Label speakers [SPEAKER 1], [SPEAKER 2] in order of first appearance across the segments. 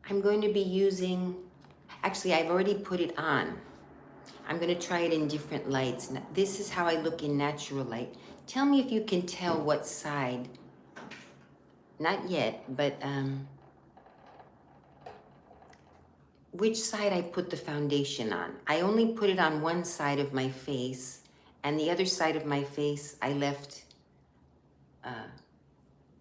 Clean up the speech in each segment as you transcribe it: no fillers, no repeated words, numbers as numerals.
[SPEAKER 1] I'm going to be using, actually I've already put it on. I'm going to try it in different lights. This is how I look in natural light. Tell me if you can tell what side, not yet, but which side I put the foundation on. I only put it on one side of my face, and the other side of my face I left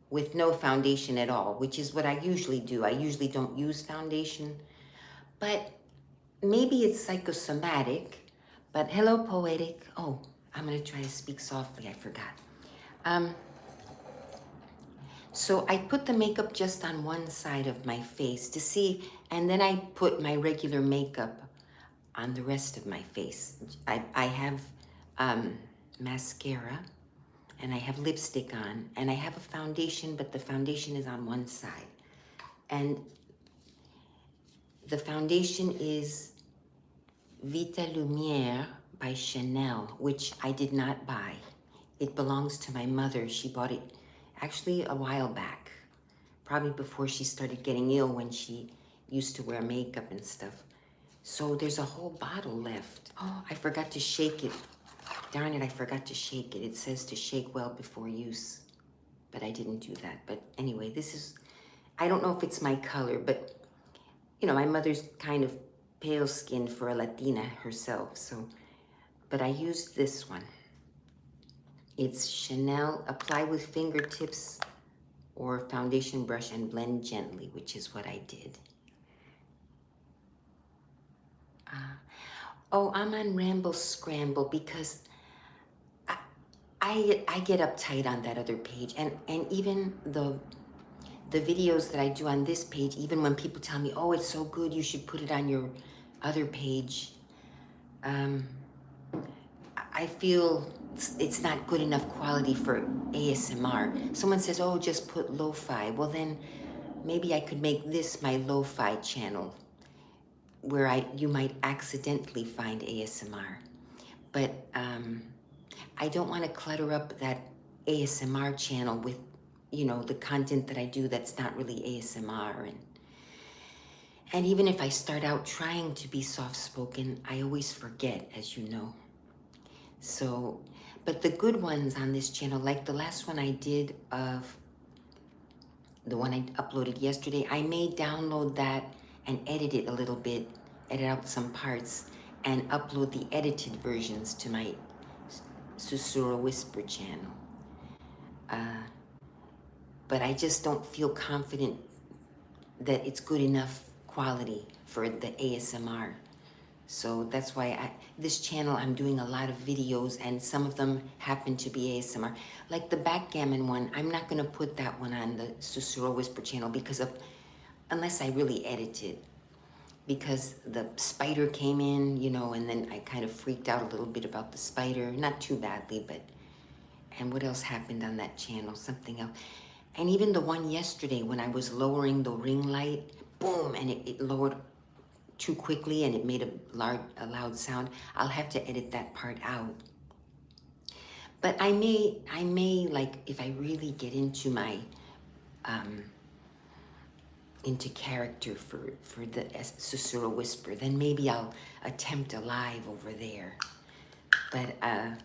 [SPEAKER 1] with no foundation at all, which is what I usually do. I usually don't use foundation, but maybe it's psychosomatic. But hello, poetic. Oh, I'm gonna try to speak softly, I forgot. So I put the makeup just on one side of my face to see, and then I put my regular makeup on the rest of my face. I have mascara, and I have lipstick on, and I have a foundation, but the foundation is on one side. And the foundation is Vitalumière by Chanel, which I did not buy. It belongs to my mother. She bought it actually a while back, probably before she started getting ill, when she used to wear makeup and stuff. So there's a whole bottle left. Oh, I forgot to shake it. Darn it, I forgot to shake it. It says to shake well before use, but I didn't do that. But anyway, this is, I don't know if it's my color, but you know, my mother's kind of pale skinned for a Latina herself, so, but I used this one. It's Chanel, apply with fingertips or foundation brush and blend gently, which is what I did. Oh, I'm on Ramble Scramble because I get uptight on that other page, and even the videos that I do on this page, even when people tell me, oh, it's so good, you should put it on your other page, I feel it's not good enough quality for ASMR. Someone says, oh, just put lo-fi. Well, then maybe I could make this my lo-fi channel, where you might accidentally find ASMR. But I don't want to clutter up that ASMR channel with, you know, the content that I do that's not really ASMR. And even if I start out trying to be soft-spoken, I always forget, as you know. So, but the good ones on this channel, like the last one I did of the one I uploaded yesterday, I may download that and edit it a little bit, edit out some parts, and upload the edited versions to my Susurro Whisper channel. But I just don't feel confident that it's good enough quality for the ASMR. So that's why this channel, I'm doing a lot of videos, and some of them happen to be ASMR. Like the backgammon one, I'm not gonna put that one on the Susurro Whisper channel because of, unless I really edit it. Because the spider came in, you know, and then I kind of freaked out a little bit about the spider. Not too badly, but, and what else happened on that channel? Something else. And even the one yesterday when I was lowering the ring light, boom, and it lowered too quickly and it made a loud sound. I'll have to edit that part out. But I may like, if I really get into my, into character for the Susurro Whisper, then maybe I'll attempt a live over there. But I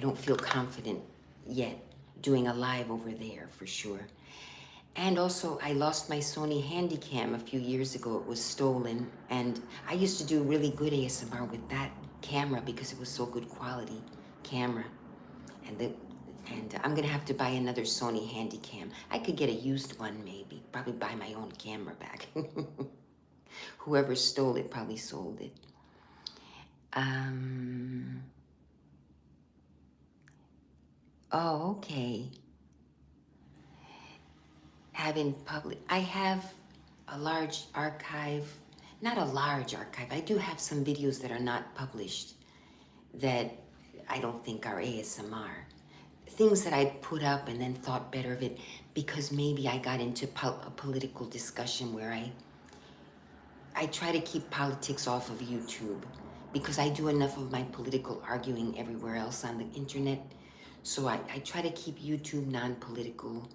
[SPEAKER 1] don't feel confident yet doing a live over there for sure. And also, I lost my Sony Handycam a few years ago. It was stolen, and I used to do really good ASMR with that camera because it was so good quality camera. And I'm gonna have to buy another Sony Handycam. I could get a used one maybe, probably buy my own camera back. Whoever stole it probably sold it. Oh, okay. I have a large archive, not a large archive. I do have some videos that are not published that I don't think are ASMR. Things that I put up and then thought better of it because maybe I got into a political discussion where I try to keep politics off of YouTube because I do enough of my political arguing everywhere else on the internet. So I try to keep YouTube non-political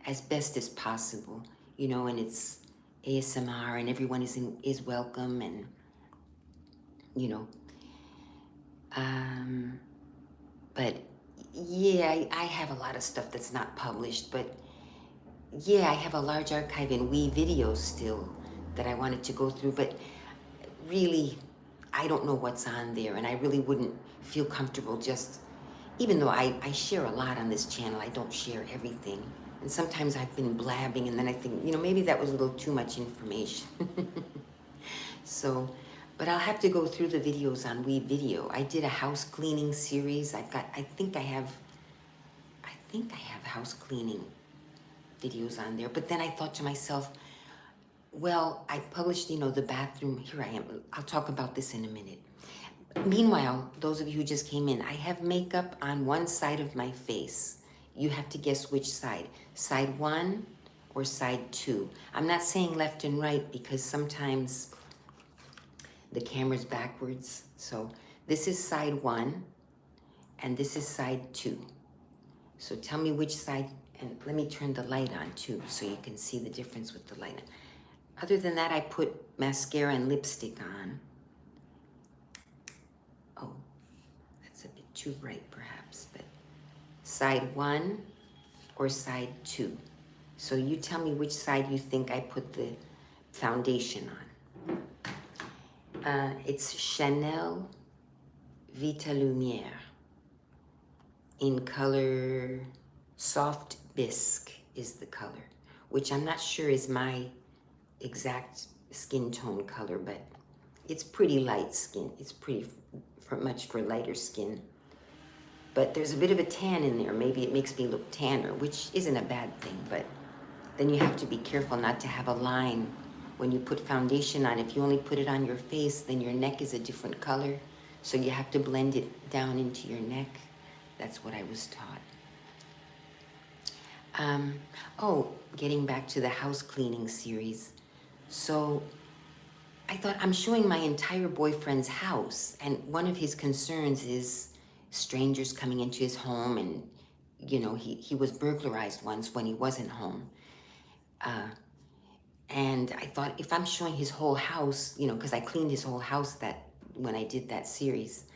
[SPEAKER 1] as best as possible. you know, and it's ASMR and everyone is welcome, and you know, but yeah, I have a lot of stuff that's not published, but yeah, I have a large archive in Wii videos still that I wanted to go through, but really, I don't know what's on there, and I really wouldn't feel comfortable just, even though I share a lot on this channel, I don't share everything. And sometimes I've been blabbing, and then I think, you know, maybe that was a little too much information. So, but I'll have to go through the videos on Wii Video. I did a house cleaning series. I think I have house cleaning videos on there. But then I thought to myself, well, I published, you know, the bathroom. Here I am. I'll talk about this in a minute. Meanwhile, those of you who just came in, I have makeup on one side of my face. You have to guess which side. Side 1 or side 2. I'm not saying left and right because sometimes the camera's backwards. So this is side 1 and this is side 2. So tell me which side, and let me turn the light on too so you can see the difference with the light. Other than that, I put mascara and lipstick on. Oh, that's a bit too bright perhaps, but side 1 or side 2. So you tell me which side you think I put the foundation on. It's Chanel Vitalumière in color soft bisque is the color, which I'm not sure is my exact skin tone color, but it's pretty light skin. It's pretty much for lighter skin. But there's a bit of a tan in there. Maybe it makes me look tanner, which isn't a bad thing, but then you have to be careful not to have a line when you put foundation on. If you only put it on your face, then your neck is a different color. So you have to blend it down into your neck. That's what I was taught. Oh, getting back to the house cleaning series. So I thought, I'm showing my entire boyfriend's house, and one of his concerns is strangers coming into his home, and you know, he was burglarized once when he wasn't home. And I thought, if I'm showing his whole house, you know, because I cleaned his whole house when I did that series.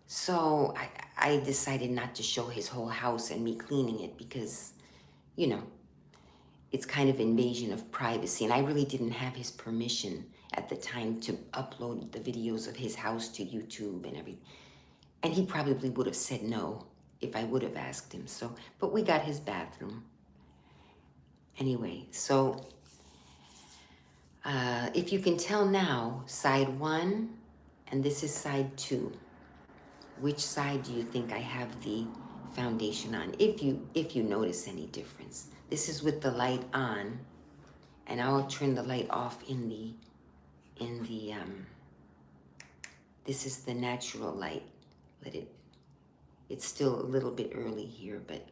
[SPEAKER 1] So I decided not to show his whole house and me cleaning it because, you know, it's kind of invasion of privacy. And I really didn't have his permission at the time to upload the videos of his house to YouTube and everything. And he probably would have said no if I would have asked him. So, but we got his bathroom. Anyway, so if you can tell now, side 1 and this is side 2. Which side do you think I have the foundation on? If you notice any difference. This is with the light on, and I'll turn the light off in the this is the natural light. It's still a little bit early here, but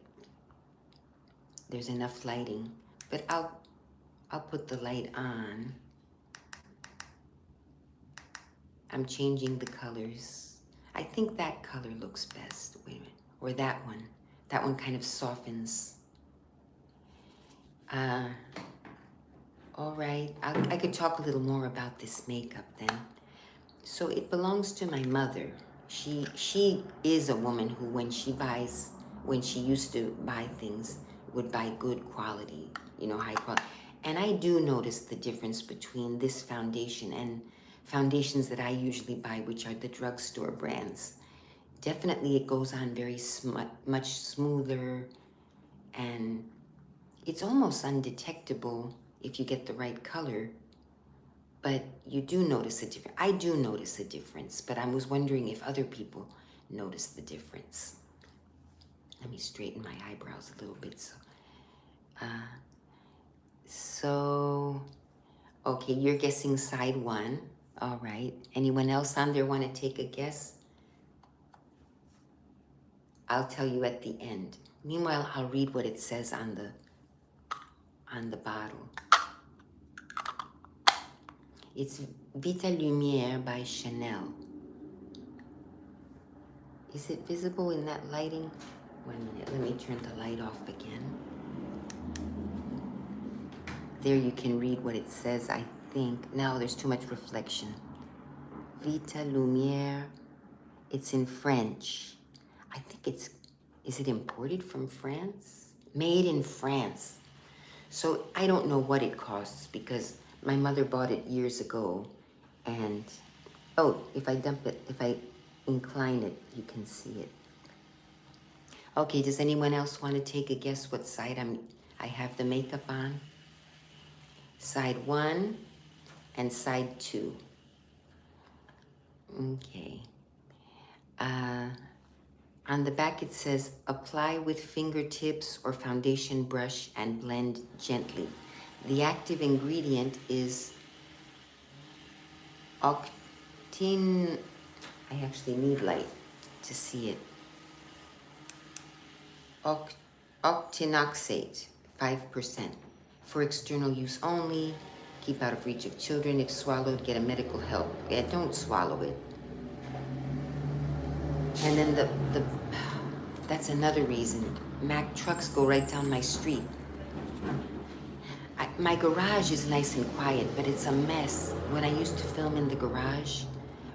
[SPEAKER 1] there's enough lighting. But I'll put the light on. I'm changing the colors. I think that color looks best. Wait a minute. Or that one. That one kind of softens. All right. I could talk a little more about this makeup then. So it belongs to my mother. She is a woman who, when she used to buy things, would buy good quality, you know, high quality. And I do notice the difference between this foundation and foundations that I usually buy, which are the drugstore brands. Definitely it goes on very much smoother, and it's almost undetectable if you get the right color, but you do notice a difference. I do notice a difference, but I was wondering if other people notice the difference. Let me straighten my eyebrows a little bit. So, okay, you're guessing side 1. All right. Anyone else on there want to take a guess? I'll tell you at the end. Meanwhile, I'll read what it says on the bottle. It's Vitalumière by Chanel. Is it visible in that lighting? 1 minute, let me turn the light off again. There you can read what it says, I think. No, there's too much reflection. Vitalumière. It's in French. I think is it imported from France? Made in France. So I don't know what it costs because my mother bought it years ago. And, oh, if I dump it, if I incline it, you can see it. Okay, does anyone else want to take a guess what side I have the makeup on? Side 1 and side 2. Okay. On the back it says, apply with fingertips or foundation brush and blend gently. The active ingredient is octine, I actually need light to see it. Octinoxate, 5%. For external use only, keep out of reach of children. If swallowed, get a medical help. Yeah, don't swallow it. And then that's another reason. Mack trucks go right down my street. My garage is nice and quiet, but it's a mess. When I used to film in the garage,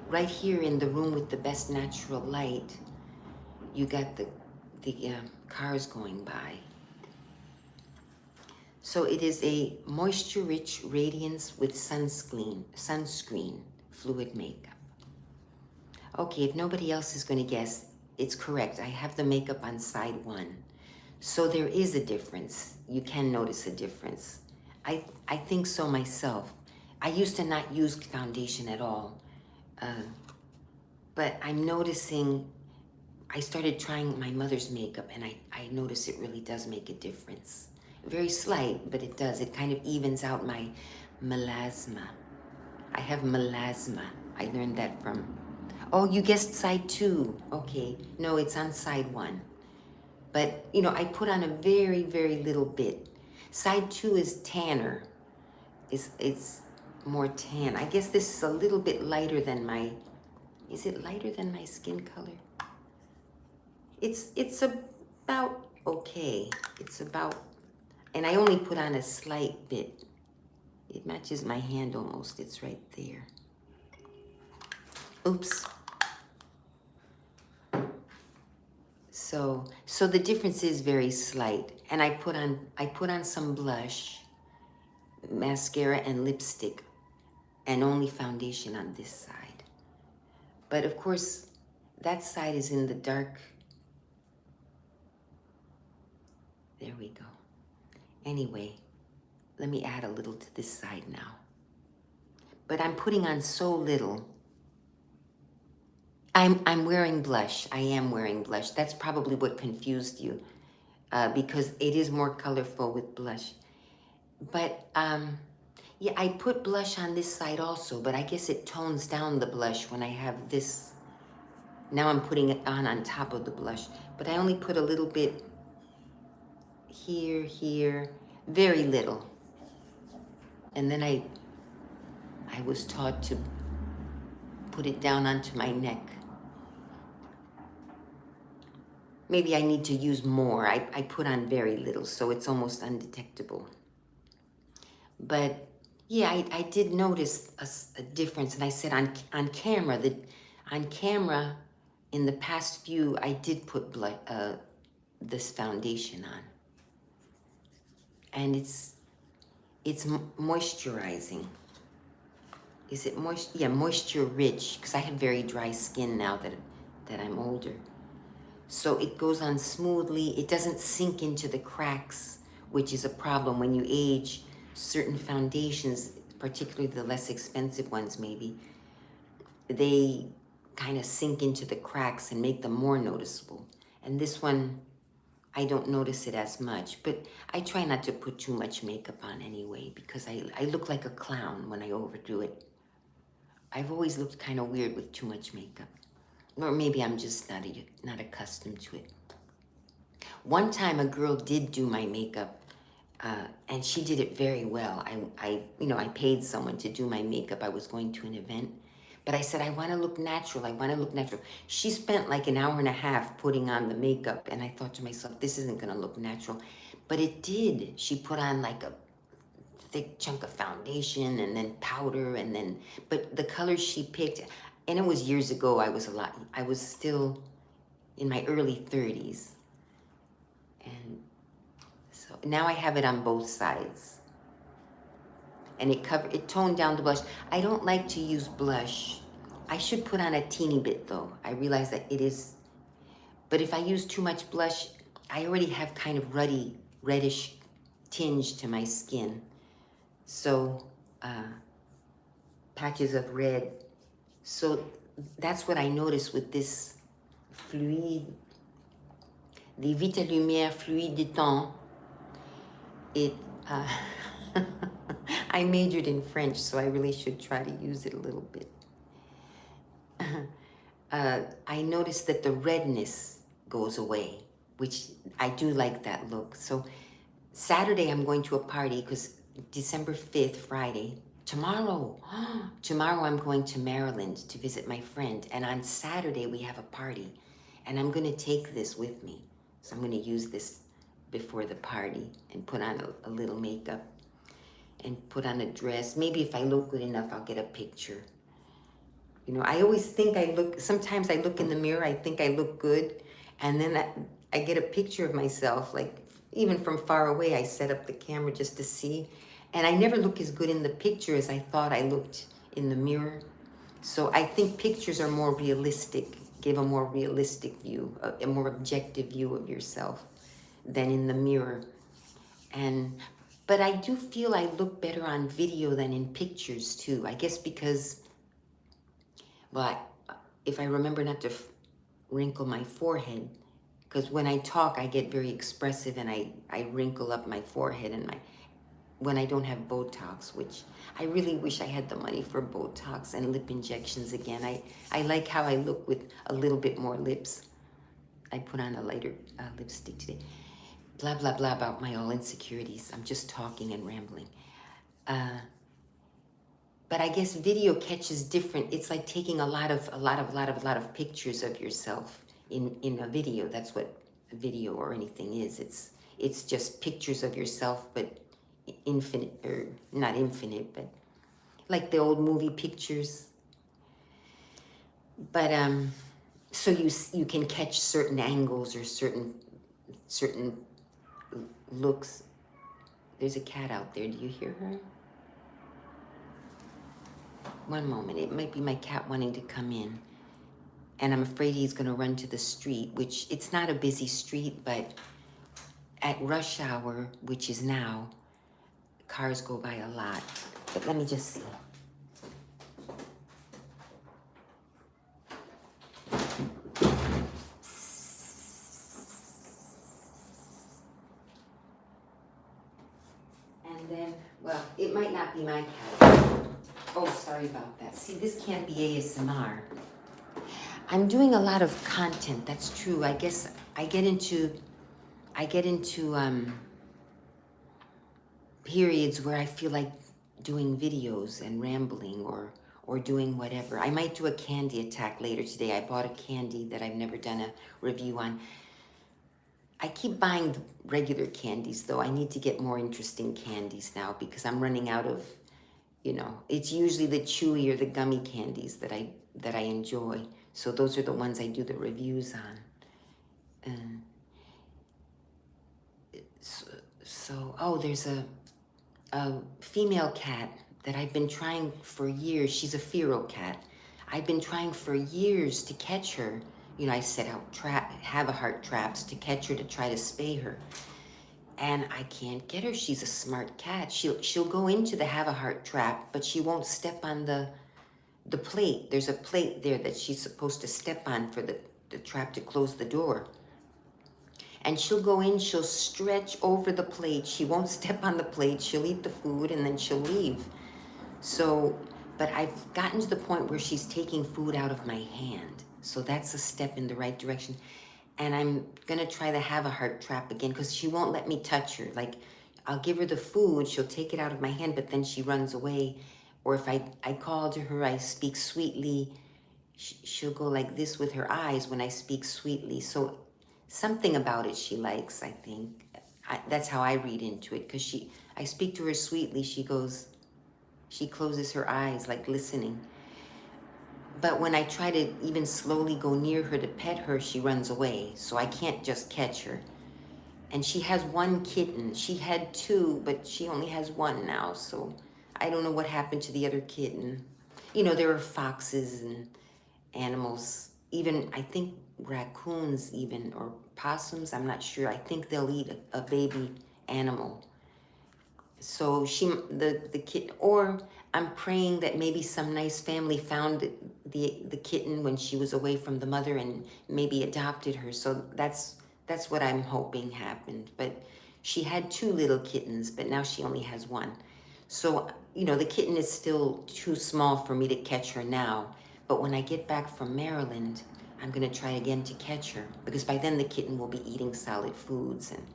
[SPEAKER 1] right here in the room with the best natural light, you got the cars going by. So it is a moisture-rich radiance with sunscreen fluid makeup. Okay, if nobody else is going to guess, it's correct. I have the makeup on side 1. So there is a difference. You can notice a difference. I think so myself. I used to not use foundation at all. But I'm noticing, I started trying my mother's makeup and I notice it really does make a difference. Very slight, but it does. It kind of evens out my melasma. I have melasma. I learned that from, oh, you guessed side 2. Okay, no, it's on side 1. But, you know, I put on a very, very little bit. Side 2 is tanner. It's more tan. I guess this is a little bit lighter than my, is it lighter than my skin color? It's about okay. It's about, and I only put on a slight bit. It matches my hand almost. It's right there. Oops. So the difference is very slight. And I put on some blush, mascara and lipstick, and only foundation on this side. But of course, that side is in the dark. There we go. Anyway, let me add a little to this side now. But I'm putting on so little. I'm wearing blush. I am wearing blush. That's probably what confused you, because it is more colorful with blush. But yeah, I put blush on this side also, but I guess it tones down the blush when I have this. Now I'm putting it on top of the blush, but I only put a little bit here, very little. And then I was taught to put it down onto my neck. Maybe I need to use more. I put on very little, so it's almost undetectable. But yeah, I did notice a difference, and I said on camera, in the past few, I did put this foundation on. And it's moisturizing. Is it moist? Yeah, moisture rich, because I have very dry skin now that I'm older. So it goes on smoothly. It doesn't sink into the cracks, which is a problem when you age. Certain foundations, particularly the less expensive ones maybe, they kind of sink into the cracks and make them more noticeable. And this one, I don't notice it as much, but I try not to put too much makeup on anyway, because I look like a clown when I overdo it. I've always looked kind of weird with too much makeup. Or maybe I'm just not accustomed to it. One time a girl did do my makeup, and she did it very well. I paid someone to do my makeup. I was going to an event, but I said, I want to look natural. I want to look natural. She spent like an hour and a half putting on the makeup, and I thought to myself, this isn't going to look natural. But it did. She put on like a thick chunk of foundation and then powder and then, but the colors she picked, and it was years ago, I was still in my early 30s. And so now I have it on both sides. And it toned down the blush. I don't like to use blush. I should put on a teeny bit though. I realize that it is, but if I use too much blush, I already have kind of ruddy, reddish tinge to my skin. So, patches of red. So that's what I noticed with this fluide, the Vitalumière Fluide de Teint. It, I majored in French, so I really should try to use it a little bit. I noticed that the redness goes away, which I do like that look. So Saturday I'm going to a party because December 5th, Friday, tomorrow I'm going to Maryland to visit my friend. And on Saturday we have a party and I'm going to take this with me. So I'm going to use this before the party and put on a little makeup and put on a dress. Maybe if I look good enough, I'll get a picture. You know, I always think sometimes I look in the mirror, I think I look good. And then I get a picture of myself, like even from far away, I set up the camera just to see. And I never look as good in the picture as I thought I looked in the mirror. So I think pictures are more realistic, give a more realistic view, a more objective view of yourself than in the mirror. But I do feel I look better on video than in pictures too. I guess because, well, if I remember not to wrinkle my forehead, because when I talk, I get very expressive and I wrinkle up my forehead and when I don't have Botox, which I really wish I had the money for Botox and lip injections again. I like how I look with a little bit more lips. I put on a lighter lipstick today. Blah, blah, blah about my all insecurities. I'm just talking and rambling. But I guess video catches different. It's like taking a lot of pictures of yourself in a video. That's what a video or anything is. It's just pictures of yourself, but infinite, or not infinite, but like the old movie pictures. But so you can catch certain angles or certain looks. There's a cat out there. Do you hear her? One moment. It might be my cat wanting to come in. And I'm afraid he's going to run to the street, which it's not a busy street, but at rush hour, which is now, cars go by a lot. But let me just see. And then, well, it might not be my cat. Oh, sorry about that. See, this can't be ASMR. I'm doing a lot of content, that's true. I guess I get into periods where I feel like doing videos and rambling or doing whatever. I might do a candy attack later today. I bought a candy that I've never done a review on. I keep buying the regular candies though. I need to get more interesting candies now because I'm running out of, it's usually the chewy or the gummy candies that I enjoy. So those are the ones I do the reviews on. Oh, there's a female cat that I've been trying for years. She's a feral cat. I've been trying for years to catch her. I set out have-a-heart traps to catch her to try to spay her. And I can't get her. She's a smart cat. She'll go into the have-a-heart trap, but she won't step on the plate. There's a plate there that she's supposed to step on for the trap to close the door. And she'll go in, she'll stretch over the plate. She won't step on the plate. She'll eat the food and then she'll leave. So, but I've gotten to the point where she's taking food out of my hand. So that's a step in the right direction. And I'm gonna try the have-a-heart trap again because she won't let me touch her. Like, I'll give her the food, she'll take it out of my hand, but then she runs away. Or if I call to her, I speak sweetly, she'll go like this with her eyes when I speak sweetly. So something about it she likes, I think. That's how I read into it, because I speak to her sweetly. She closes her eyes like listening. But when I try to even slowly go near her to pet her, she runs away. So I can't just catch her. And she has one kitten. She had two, but she only has one now. So I don't know what happened to the other kitten. You know, there are foxes and animals, even I think raccoons even, or possums, I'm not sure. I think they'll eat a baby animal. So the kitten, or I'm praying that maybe some nice family found the kitten when she was away from the mother and maybe adopted her. So that's what I'm hoping happened. But she had two little kittens, but now she only has one. So, you know, the kitten is still too small for me to catch her now. But when I get back from Maryland, I'm going to try again to catch her, because by then the kitten will be eating solid foods. And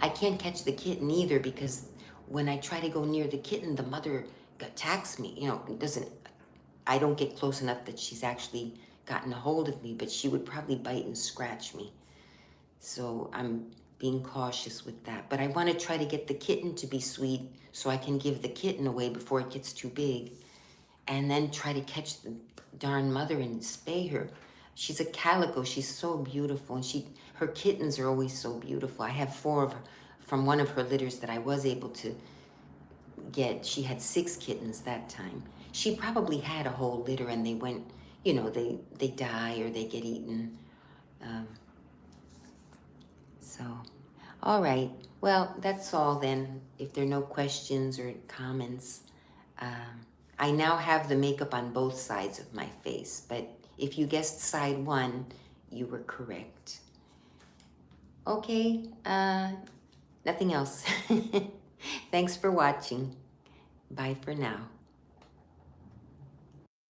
[SPEAKER 1] I can't catch the kitten either, because when I try to go near the kitten, the mother attacks me. You know, I don't get close enough that she's actually gotten a hold of me, but she would probably bite and scratch me. So I'm being cautious with that. But I want to try to get the kitten to be sweet so I can give the kitten away before it gets too big. And then try to catch the darn mother and spay her. She's a calico. She's so beautiful. And her kittens are always so beautiful. I have 4 of her from one of her litters that I was able to get. She had 6 kittens that time. She probably had a whole litter and they went, you know, they die or they get eaten. So, all right. Well, that's all then. If there are no questions or comments, I now have the makeup on both sides of my face, but if you guessed side 1, you were correct. Okay, nothing else. Thanks for watching. Bye for now.